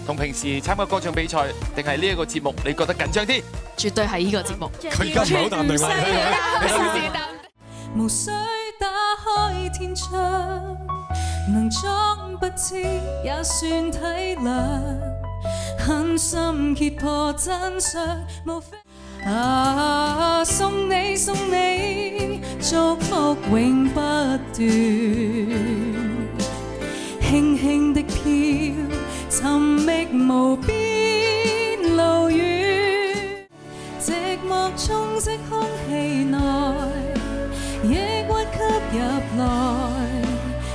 同平時參加歌唱比賽，定係呢一個節目你覺得緊張啲？絕對係呢個節目。佢而家唔係好淡定啦。無需打開天窗，能裝不知也算體諒，狠心揭破真相，無非送你送你，祝福永不斷，輕輕的飄，尋覓無邊路遠，寂寞充斥空氣內，抑鬱吸入來，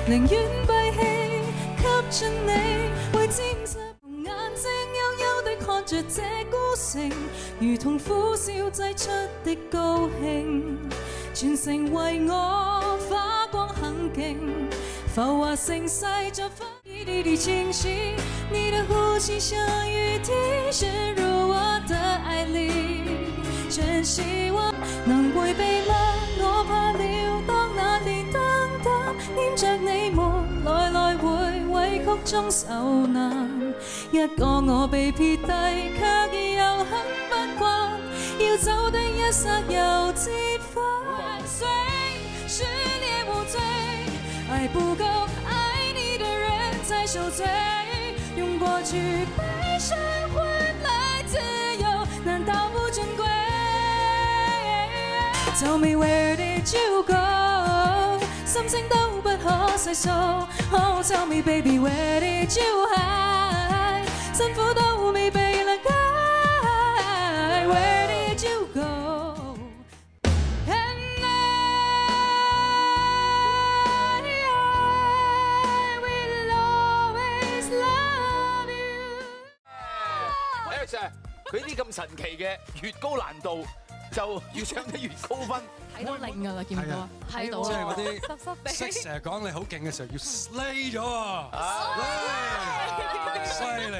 寧願閉氣吸進你，為沾濕眼睛幽幽地看着這孤城，如同苦笑擠出的高興，全城為我發光很勁，浮華盛世在分一滴滴清晰，你的呼吸像雨滴滲入我的愛裡，真希望能迴避嗎？我怕了，當那年燈膽黏着你們，來來回委曲中受難，一個我被撇低，卻又很不慣，要走的一剎又折返，雖是也無罪，愛不夠愛你的人在受罪，用過去悲傷換來自由，難道不珍貴？Tell me where did you go？ 心聲都不可細數。Oh tell me baby where did you hide？ 辛苦都未被諒解。Where did you go？ And I will always love you。 Eric Sir，佢啲咁神奇嘅越高難度，就要唱得越高分。睇到令㗎啦，見唔到啊？睇到即係嗰啊！啲識成日講你好勁嘅時候，要 slay 咗啊！犀利！